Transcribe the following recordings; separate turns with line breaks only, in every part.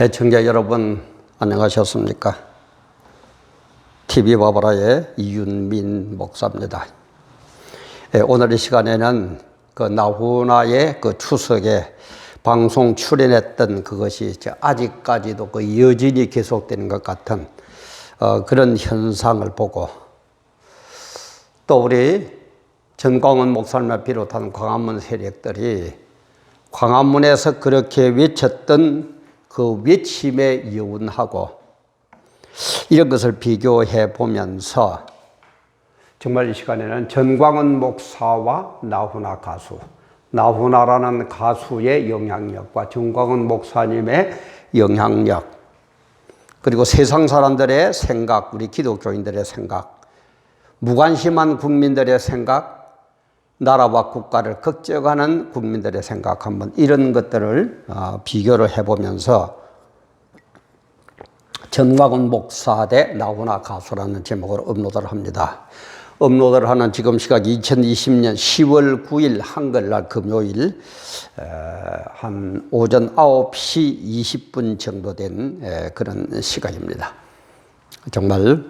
애청자 여러분 안녕하셨습니까? TV 바보라의 이윤민 목사입니다. 오늘 이 시간에는 그 나훈아의 그 추석에 방송 출연했던 그것이 아직까지도 그 여진이 계속되는 것 같은 그런 현상을 보고, 또 우리 전광훈 목사님을 비롯한 광화문 세력들이 광화문에서 그렇게 외쳤던 그 외침에 여운하고 이런 것을 비교해 보면서 정말 이 시간에는 전광훈 목사와 나훈아 가수, 나훈아라는 가수의 영향력과 전광훈 목사님의 영향력, 그리고 세상 사람들의 생각, 우리 기독교인들의 생각, 무관심한 국민들의 생각, 나라와 국가를 걱정하는 국민들의 생각, 한번 이런 것들을 비교를 해보면서 전광훈 목사 대 나훈아 가수라는 제목으로 업로드를 합니다. 업로드를 하는 지금 시각이 2020년 10월 9일 한글날 금요일 한 오전 9시 20분 정도 된 그런 시간입니다. 정말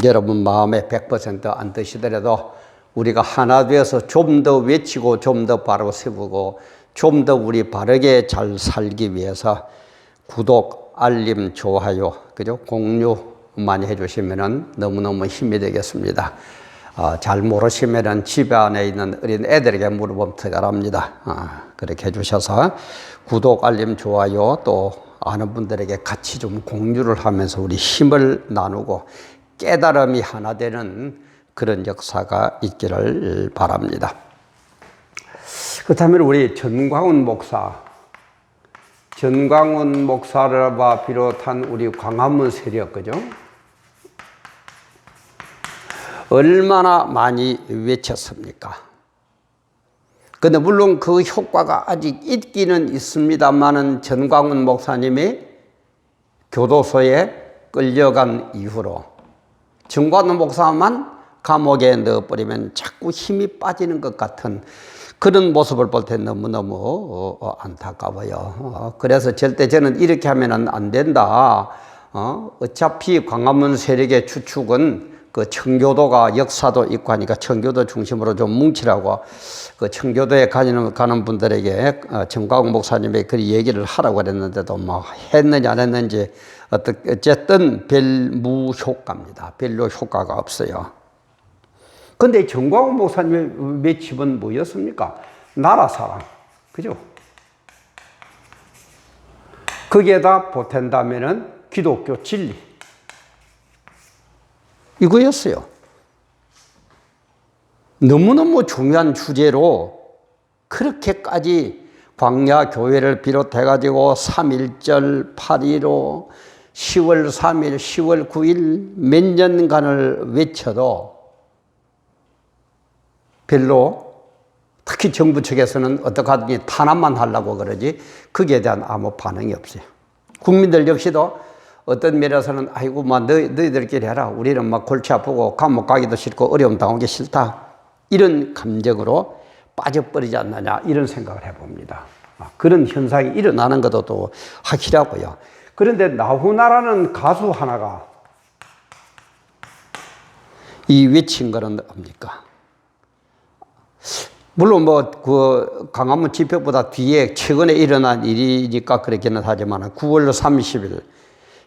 여러분 마음에 100% 안 드시더라도 우리가 하나 되어서 좀 더 외치고 좀 더 바로 세우고 좀 더 우리 바르게 잘 살기 위해서 구독, 알림, 좋아요, 그죠? 공유 많이 해주시면 너무너무 힘이 되겠습니다. 잘 모르시면 집에 안에 있는 어린 애들에게 물어보면 특별합니다. 그렇게 해주셔서 구독, 알림, 좋아요, 또 아는 분들에게 같이 좀 공유를 하면서 우리 힘을 나누고 깨달음이 하나 되는 그런 역사가 있기를 바랍니다. 그렇다면 우리 전광훈 목사를 비롯한 우리 광화문 세력, 그죠? 얼마나 많이 외쳤습니까? 근데 물론 그 효과가 아직 있기는 있습니다만은 전광훈 목사님이 교도소에 끌려간 이후로 전광훈 목사만 감옥에 넣어버리면 자꾸 힘이 빠지는 것 같은 그런 모습을 볼 때 너무너무 안타까워요. 그래서 절대 저는 이렇게 하면 안 된다. 어차피 광화문 세력의 추축은 그 청교도가 역사도 있고 하니까 청교도 중심으로 좀 뭉치라고 그 청교도에 가는 분들에게 전광훈 목사님이 그 얘기를 하라고 그랬는데도 뭐 했는지 안 했는지 어쨌든 별 무효과입니다. 별로 효과가 없어요. 근데 전광훈 목사님의 외침은 뭐였습니까? 나라 사랑, 그죠? 거기에다 보탠다면은 기독교 진리, 이거였어요. 너무너무 중요한 주제로 그렇게까지 광야 교회를 비롯해가지고 3.1절, 8.15, 10월 3일, 10월 9일 몇 년간을 외쳐도 별로, 특히 정부 측에서는 어떻게 하든지 탄압만 하려고 그러지 거기에 대한 아무 반응이 없어요. 국민들 역시도 어떤 면에서는 아이고 뭐 너희들끼리 해라, 우리는 막 골치 아프고 감옥 가기도 싫고 어려움 당하기 싫다, 이런 감정으로 빠져버리지 않느냐, 이런 생각을 해봅니다. 그런 현상이 일어나는 것도 또 확실하고요. 그런데 나훈아라는 가수 하나가 이 외친 거는 뭡니까? 물론 그 광화문 집회보다 뒤에 최근에 일어난 일이니까 그렇기는 하지만 9월 30일,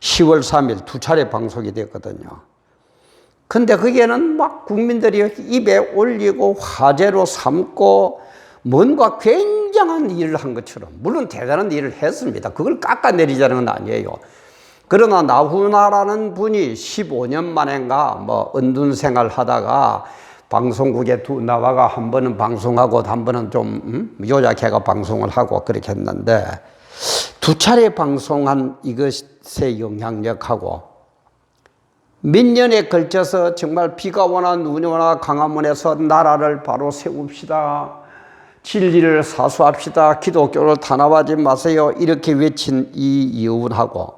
10월 3일 두 차례 방송이 됐거든요. 근데 거기에는 막 국민들이 입에 올리고 화제로 삼고 뭔가 굉장한 일을 한 것처럼, 물론 대단한 일을 했습니다. 그걸 깎아내리자는 건 아니에요. 그러나 나훈아라는 분이 15년 만인가 뭐 은둔 생활 하다가 방송국에 나와가 한 번은 방송하고 한 번은 좀 요약해가 방송을 하고 그렇게 했는데, 두 차례 방송한 이것의 영향력하고 몇 년에 걸쳐서 정말 비가 오나 눈이 오나 광화문에서 나라를 바로 세웁시다, 진리를 사수합시다, 기독교를 탄압하지 마세요, 이렇게 외친 이 여운하고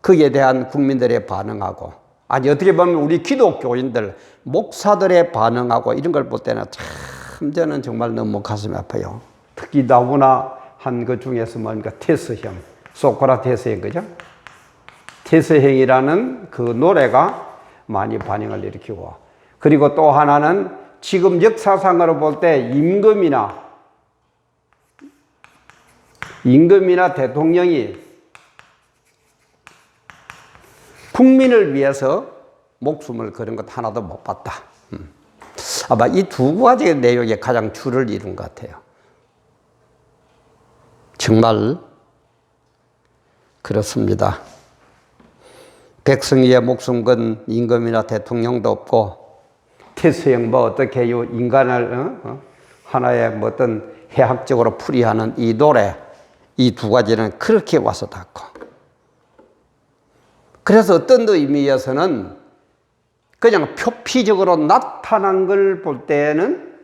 거기에 대한 국민들의 반응하고, 아니 어떻게 보면 우리 기독교인들, 목사들의 반응하고 이런 걸 볼 때는 참 저는 정말 너무 가슴이 아파요. 특히 나훈아 한 것 중에서 뭔가 테스형, 소크라테스의 그죠? 테스행이라는 그 노래가 많이 반영을 일으키고, 그리고 또 하나는 지금 역사상으로 볼 때 임금이나 대통령이 국민을 위해서 목숨을 걸은 것 하나도 못 봤다. 아마 이 두 가지의 내용이 가장 줄을 이룬 것 같아요. 정말 그렇습니다. 백성의 목숨 건 임금이나 대통령도 없고, 태수형 뭐 어떻게 해요? 인간을 하나의 뭐 어떤 해학적으로 풀이하는 이 노래, 이 두 가지는 그렇게 와서 닿고, 그래서 어떤 의미에서는 그냥 표피적으로 나타난 걸 볼 때는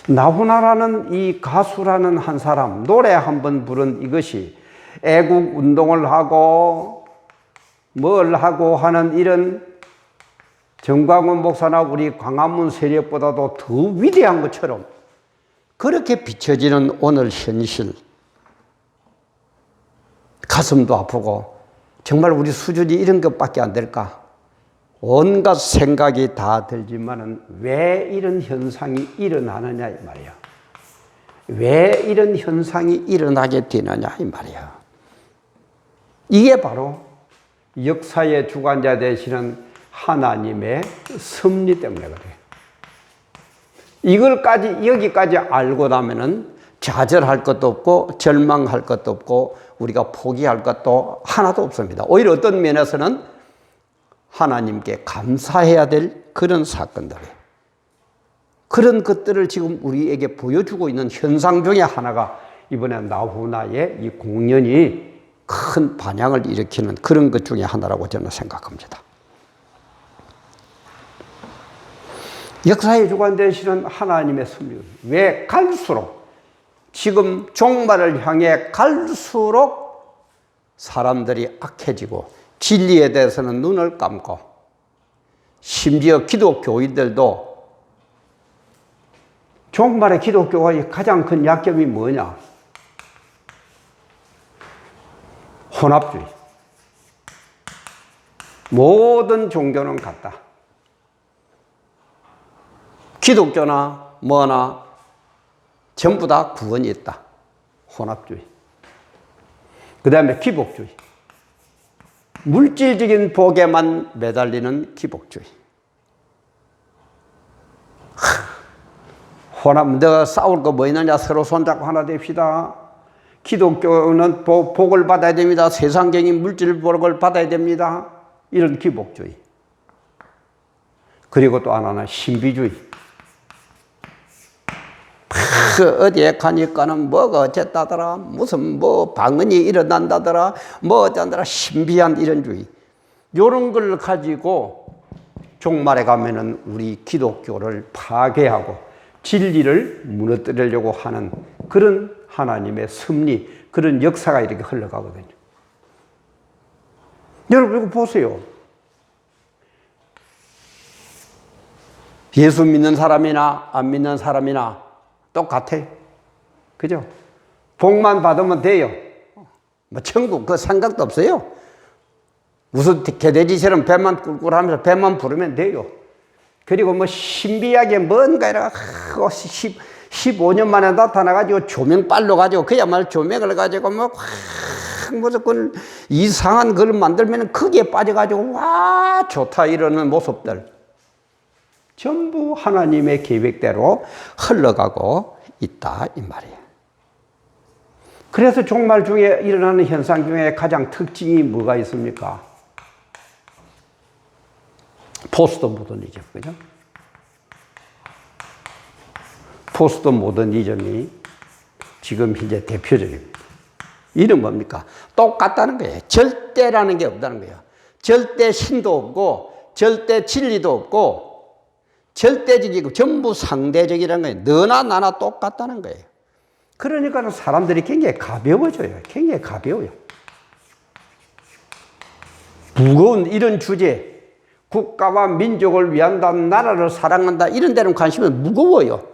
나훈아라는 이 가수라는 한 사람, 노래 한 번 부른 이것이 애국 운동을 하고 뭘 하고 하는 이런 정광훈 목사나 우리 광화문 세력보다도 더 위대한 것처럼 그렇게 비춰지는 오늘 현실, 가슴도 아프고 정말 우리 수준이 이런 것밖에 안 될까? 온갖 생각이 다 들지만은 왜 이런 현상이 일어나느냐 이 말이야. 왜 이런 현상이 일어나게 되느냐 이 말이야. 이게 바로 역사의 주관자 되시는 하나님의 섭리 때문에 그래요. 여기까지 알고 나면은 좌절할 것도 없고 절망할 것도 없고 우리가 포기할 것도 하나도 없습니다. 오히려 어떤 면에서는 하나님께 감사해야 될 그런 사건들이에요. 그런 것들을 지금 우리에게 보여주고 있는 현상 중에 하나가 이번에 나훈아의 이 공연이 큰 반향을 일으키는 그런 것 중에 하나라고 저는 생각합니다. 역사의 주관 되시는 하나님의 섭리, 왜 갈수록 지금 종말을 향해 갈수록 사람들이 악해지고 진리에 대해서는 눈을 감고, 심지어 기독교인들도 종말의 기독교의 가장 큰 약점이 뭐냐? 혼합주의. 모든 종교는 같다. 기독교나 뭐나 전부 다 구원이 있다. 혼합주의. 그 다음에 기복주의. 물질적인 복에만 매달리는 기복주의. 혼합, 내가 싸울 거 뭐 있느냐? 서로 손잡고 하나 됩시다. 기독교는 복을 받아야 됩니다. 세상적인 물질 복을 받아야 됩니다. 이런 기복주의. 그리고 또 하나는 신비주의. 어디에 가니까는 뭐가 어쨌다더라, 무슨 뭐 방언이 일어난다더라, 뭐 어쩐다더라, 신비한 이런 주의. 이런 걸 가지고 종말에 가면은 우리 기독교를 파괴하고 진리를 무너뜨리려고 하는 그런 하나님의 섭리, 그런 역사가 이렇게 흘러가거든요. 여러분 이거 보세요. 예수 믿는 사람이나 안 믿는 사람이나 똑같아요. 그죠? 복만 받으면 돼요. 뭐 천국 그 생각도 없어요. 무슨 개돼지처럼 배만 꿀꿀하면서 배만 부르면 돼요. 그리고 뭐 신비하게 뭔가 이렇게 15년 만에 나타나가지고 조명빨로 가지고 그야말로 조명을 가지고 뭐 무조건 이상한 걸 만들면 거기에 빠져가지고 와 좋다 이러는 모습들. 전부 하나님의 계획대로 흘러가고 있다 이 말이에요. 그래서 종말 중에 일어나는 현상 중에 가장 특징이 뭐가 있습니까? 포스트 모더니즘, 그죠? 포스트 모더니즘이 지금 현재 대표적입니다. 이는 뭡니까? 똑같다는 거예요. 절대라는 게 없다는 거예요. 절대 신도 없고 절대 진리도 없고 절대적이고 전부 상대적이라는 거예요. 너나 나나 똑같다는 거예요. 그러니까 사람들이 굉장히 가벼워져요. 굉장히 가벼워요. 무거운 이런 주제, 국가와 민족을 위한다, 나라를 사랑한다 이런 데는 관심은 무거워요.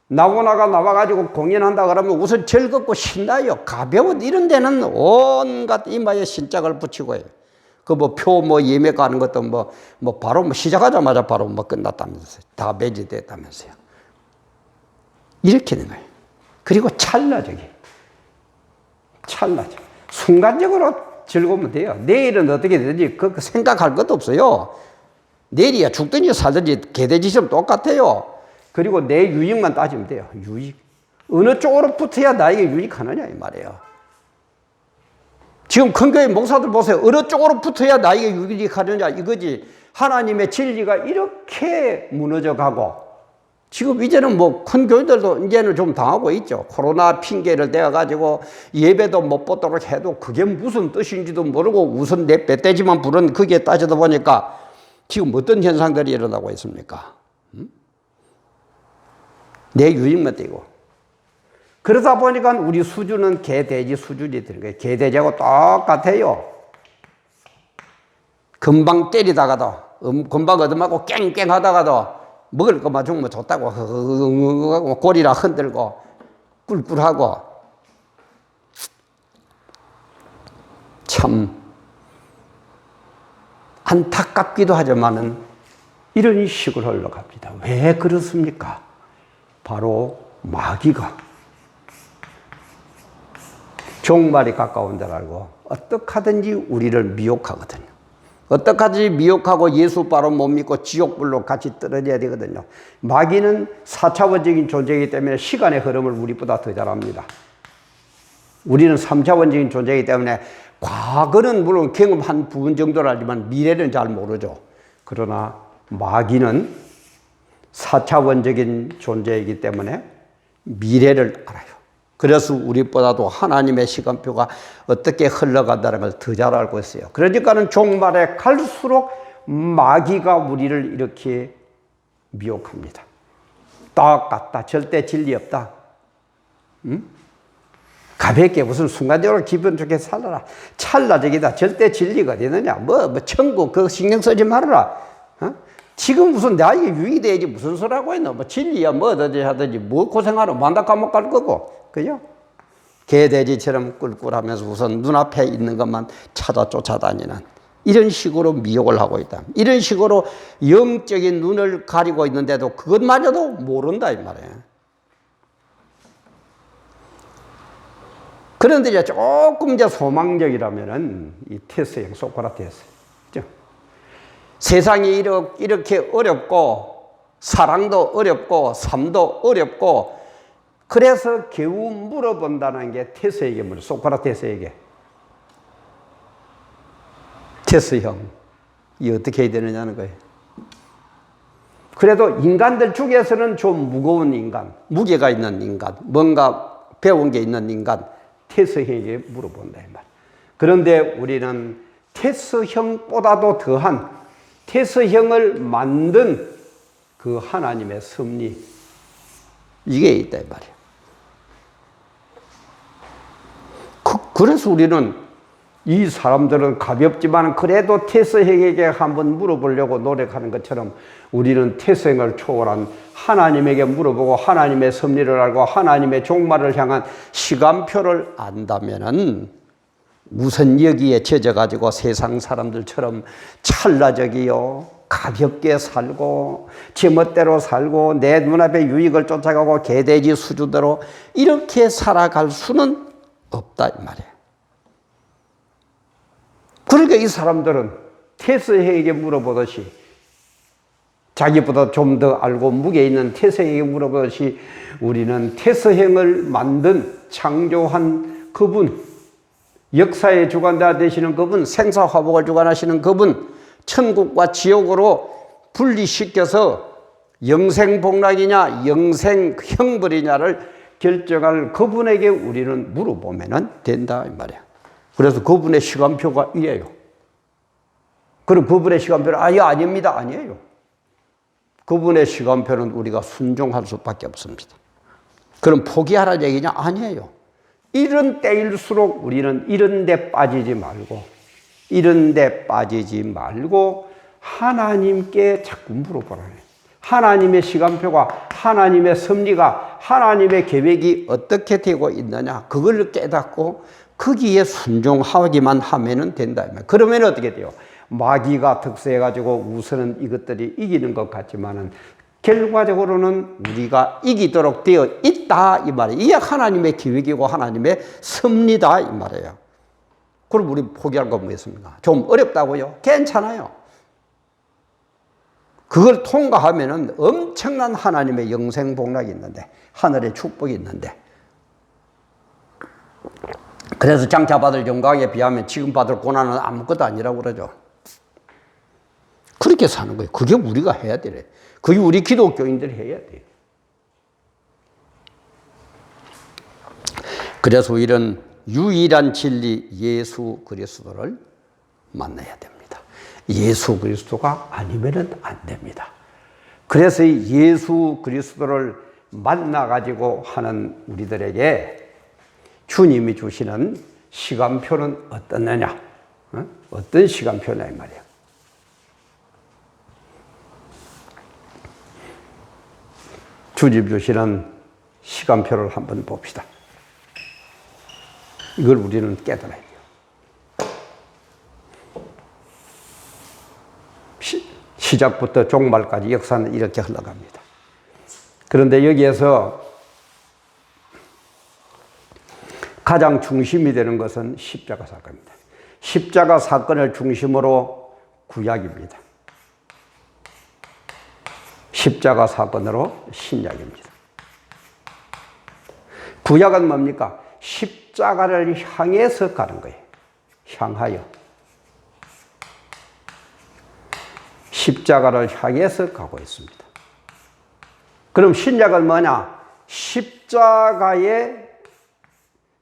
나와가지고 공연한다 그러면 우선 즐겁고 신나요. 가벼운 이런 데는 온갖 이마에 신짝을 붙이고 해요. 그 예매 가는 것도 바로 시작하자마자 바로 끝났다면서요. 다 배제됐다면서요. 이렇게 되는 거예요. 그리고 찰나적이에요. 순간적으로 즐거우면 돼요. 내일은 어떻게 되든지 그 생각할 것도 없어요. 내일이야 죽든지 살든지 개돼지처럼 똑같아요. 그리고 내 유익만 따지면 돼요. 유익. 어느 쪽으로 붙어야 나에게 유익하느냐 이 말이에요. 지금 큰 교회 목사들 보세요. 어느 쪽으로 붙어야 나에게 유익하느냐 이거지. 하나님의 진리가 이렇게 무너져가고 지금 이제는 큰 교회들도 이제는 좀 당하고 있죠. 코로나 핑계를 대어가지고 예배도 못 받도록 해도 그게 무슨 뜻인지도 모르고 우선 내 배떼지만 부른 그게 따지다 보니까 지금 어떤 현상들이 일어나고 있습니까? 내 유익만 떼고. 그러다 보니까 우리 수준은 개돼지 수준이 되는 거예요. 개돼지하고 똑같아요. 금방 때리다가도, 금방 얻어맞고 깽깽 하다가도 먹을 것만 주면 좋다고 꼬리라 흔들고 꿀꿀하고 참 안타깝기도 하지만은 이런 식으로 흘러갑니다. 왜 그렇습니까? 바로 마귀가 종말이 가까운 줄 알고 어떻게 하든지 우리를 미혹하거든요. 어떻게 하든지 미혹하고 예수 바로 못 믿고 지옥불로 같이 떨어져야 되거든요. 마귀는 4차원적인 존재이기 때문에 시간의 흐름을 우리보다 더 잘 압니다. 우리는 3차원적인 존재이기 때문에 과거는 물론 경험 한 부분 정도를 알지만 미래는 잘 모르죠. 그러나 마귀는 4차원적인 존재이기 때문에 미래를 알아요. 그래서 우리보다도 하나님의 시간표가 어떻게 흘러간다는 걸 더 잘 알고 있어요. 그러니까는 종말에 갈수록 마귀가 우리를 이렇게 미혹합니다. 똑같다. 절대 진리 없다. 응? 가볍게 무슨 순간적으로 기분 좋게 살아라. 찰나적이다. 절대 진리가 어디 있느냐. 천국 그거 신경 쓰지 말아라. 어? 지금 무슨 나에게 유익이 되지 무슨 소리라고 했노. 진리야 어디든지 하든지 고생하러 만다 감옥 갈 거고. 그죠? 개돼지처럼 꿀꿀하면서 우선 눈앞에 있는 것만 찾아 쫓아다니는 이런 식으로 미혹을 하고 있다. 이런 식으로 영적인 눈을 가리고 있는데도 그것마저도 모른다 이 말이에요. 그런데 이제 조금 이제 소망적이라면은 이 테스형 소크라테스. 세상이 이렇게 어렵고 사랑도 어렵고 삶도 어렵고 그래서 겨우 물어본다는 게 테스에게 소크라테스에게. 테스형, 이 어떻게 해야 되느냐는 거예요. 그래도 인간들 중에서는 좀 무거운 인간, 무게가 있는 인간, 뭔가 배운 게 있는 인간, 테스형에게 물어본다 이 말. 그런데 우리는 테스형보다도 더한 테스형을 만든 그 하나님의 섭리, 이게 있다 이 말이에요. 그래서 우리는 이 사람들은 가볍지만 그래도 테스형에게 한번 물어보려고 노력하는 것처럼 우리는 테스형을 초월한 하나님에게 물어보고 하나님의 섭리를 알고 하나님의 종말을 향한 시간표를 안다면은 우선 여기에 젖어가지고 세상 사람들처럼 찰나적이요 가볍게 살고 제멋대로 살고 내 눈앞에 유익을 쫓아가고 개돼지 수주대로 이렇게 살아갈 수는 없다 이 말이에요. 그러니까 이 사람들은 테스형에게 물어보듯이 자기보다 좀 더 알고 무게 있는 테스형에게 물어보듯이 우리는 테스형을 만든 창조한 그분, 역사의 주관자 되시는 그분, 생사화복을 주관하시는 그분, 천국과 지옥으로 분리시켜서 영생복락이냐 영생형벌이냐를 결정할 그분에게 우리는 물어보면 된다 이 말이야. 그래서 그분의 시간표가 이래요. 그럼 그분의 시간표는 아닙니다. 아니에요. 그분의 시간표는 우리가 순종할 수밖에 없습니다. 그럼 포기하라는 얘기냐? 아니에요. 이런 때일수록 우리는 이런 데 빠지지 말고 하나님께 자꾸 물어보라네. 하나님의 시간표가, 하나님의 섭리가, 하나님의 계획이 어떻게 되고 있느냐, 그걸 깨닫고 거기에 순종하기만 하면 된다. 그러면 어떻게 돼요? 마귀가 득세해가지고 우선은 이것들이 이기는 것 같지만은 결과적으로는 우리가 이기도록 되어 있다 이 말이에요. 이게 하나님의 계획이고 하나님의 섭리다 이 말이에요. 그럼 우리 포기할 건 뭐겠습니까? 좀 어렵다고요? 괜찮아요. 그걸 통과하면은 엄청난 하나님의 영생 복락이 있는데, 하늘의 축복이 있는데, 그래서 장차 받을 영광에 비하면 지금 받을 고난은 아무것도 아니라고 그러죠. 그렇게 사는 거예요. 그게 우리가 해야 되래. 그게 우리 기독교인들이 해야 돼요. 그래서 이런 유일한 진리 예수 그리스도를 만나야 됩니다. 예수 그리스도가 아니면은 안 됩니다. 그래서 예수 그리스도를 만나가지고 하는 우리들에게 주님이 주시는 시간표는 어떻느냐? 어떤 시간표냐 이 말이에요. 주님 주시는 시간표를 한번 봅시다. 이걸 우리는 깨달아야 돼요. 시작부터 종말까지 역사는 이렇게 흘러갑니다. 그런데 여기에서 가장 중심이 되는 것은 십자가 사건입니다. 십자가 사건을 중심으로 구약입니다. 십자가 사건으로 신약입니다. 구약은 뭡니까? 십자가를 향해서 가는 거예요. 향하여. 십자가를 향해서 가고 있습니다. 그럼 신약은 뭐냐? 십자가의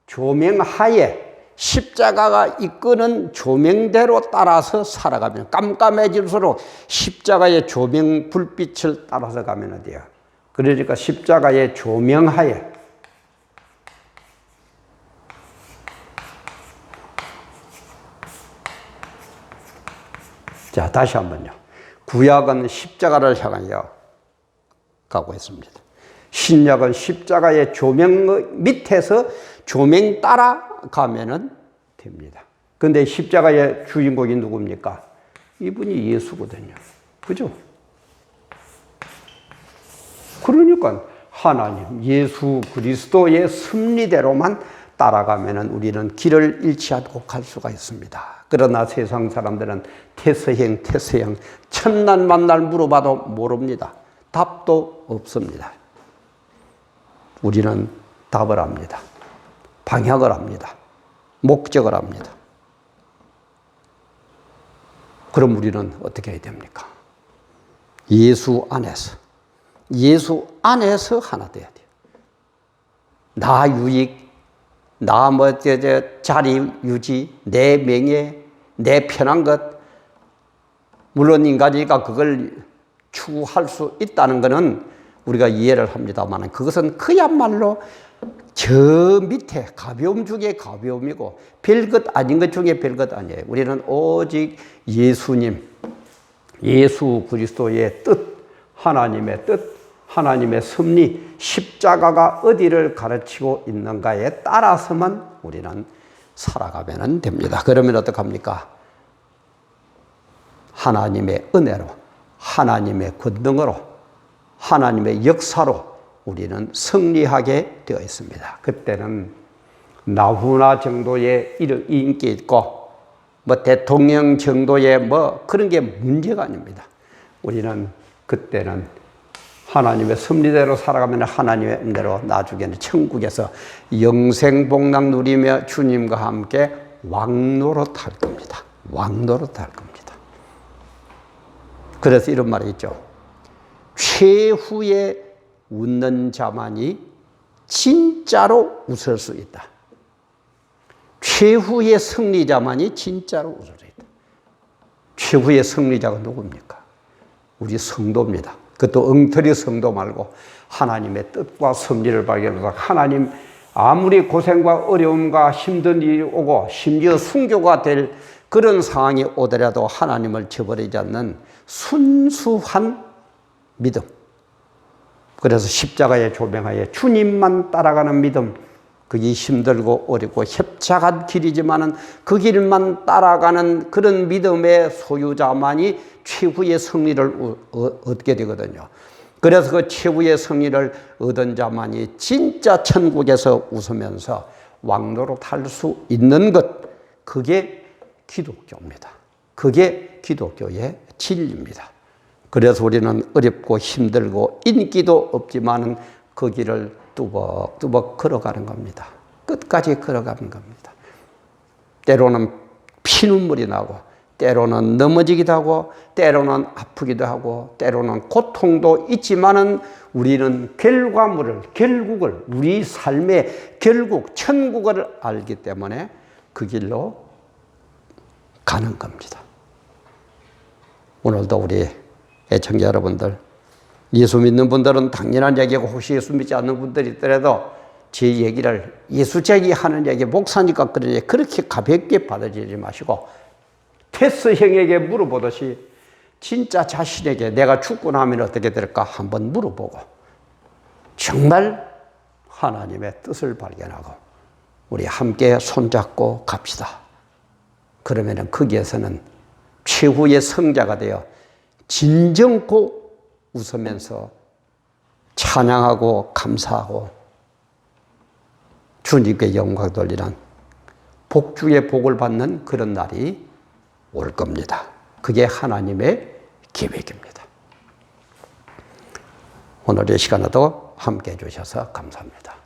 조명하에, 십자가가 이끄는 조명대로 따라서 살아가면, 깜깜해질수록 십자가의 조명 불빛을 따라서 가면 돼요. 그러니까 십자가의 조명하에, 자, 다시 한번요. 구약은 십자가를 향하여 가고 있습니다. 신약은 십자가의 조명 밑에서 조명 따라가면 됩니다. 근데 십자가의 주인공이 누굽니까? 이분이 예수거든요. 그죠? 그러니까 하나님, 예수 그리스도의 섭리대로만 따라가면 우리는 길을 잃지 않고 갈 수가 있습니다. 그러나 세상 사람들은 태서행, 천날 만날 물어봐도 모릅니다. 답도 없습니다. 우리는 답을 합니다. 방향을 합니다. 목적을 합니다. 그럼 우리는 어떻게 해야 됩니까? 예수 안에서 하나 돼야 돼요. 나 유익, 나 자리 유지, 내 명예, 내 편한 것, 물론 인간이니까 그걸 추구할 수 있다는 것은 우리가 이해를 합니다만, 그것은 그야말로 저 밑에 가벼움 중에 가벼움이고 별것 아닌 것 중에 별것 아니에요. 우리는 오직 예수님, 예수 그리스도의 뜻, 하나님의 뜻, 하나님의 섭리, 십자가가 어디를 가르치고 있는가에 따라서만 우리는 살아가면 됩니다. 그러면 어떡합니까? 하나님의 은혜로, 하나님의 권능으로, 하나님의 역사로 우리는 승리하게 되어 있습니다. 그때는 나훈아 정도의 인기 있고 대통령 정도의 그런 게 문제가 아닙니다. 우리는 그때는 하나님의 섭리대로 살아가면 하나님의 은혜로 나중에는 천국에서 영생복락 누리며 주님과 함께 왕노릇할 겁니다. 왕노릇할 겁니다. 그래서 이런 말이 있죠. 최후의 웃는 자만이 진짜로 웃을 수 있다. 최후의 승리자만이 진짜로 웃을 수 있다. 최후의 승리자가 누굽니까? 우리 성도입니다. 그것도 엉터리 성도 말고 하나님의 뜻과 섭리를 발견해서 하나님, 아무리 고생과 어려움과 힘든 일이 오고 심지어 순교가 될 그런 상황이 오더라도 하나님을 저버리지 않는 순수한 믿음. 그래서 십자가의 조명하에 주님만 따라가는 믿음. 그게 힘들고 어렵고 협착한 길이지만은 그 길만 따라가는 그런 믿음의 소유자만이 최후의 승리를 얻게 되거든요. 그래서 그 최후의 승리를 얻은 자만이 진짜 천국에서 웃으면서 왕노릇 할 수 있는 것, 그게 기독교입니다. 그게 기독교의 진리입니다. 그래서 우리는 어렵고 힘들고 인기도 없지만은 그 길을 뚜벅뚜벅 걸어가는 겁니다. 끝까지 걸어가는 겁니다. 때로는 피눈물이 나고, 때로는 넘어지기도 하고, 때로는 아프기도 하고, 때로는 고통도 있지만은 우리는 결국을, 우리 삶의 결국, 천국을 알기 때문에 그 길로 가는 겁니다. 오늘도 우리 애청자 여러분들, 예수 믿는 분들은 당연한 얘기고, 혹시 예수 믿지 않는 분들이 있더라도 제 얘기를 예수 제기하는 얘기, 목사니까 그러니 그렇게 가볍게 받아들이지 마시고, 테스 형에게 물어보듯이 진짜 자신에게 내가 죽고 나면 어떻게 될까 한번 물어보고, 정말 하나님의 뜻을 발견하고 우리 함께 손잡고 갑시다. 그러면은 거기에서는 최후의 성자가 되어 진정고 웃으면서 찬양하고 감사하고 주님께 영광 돌리는 복중의 복을 받는 그런 날이 올 겁니다. 그게 하나님의 계획입니다. 오늘의 시간에도 함께 해주셔서 감사합니다.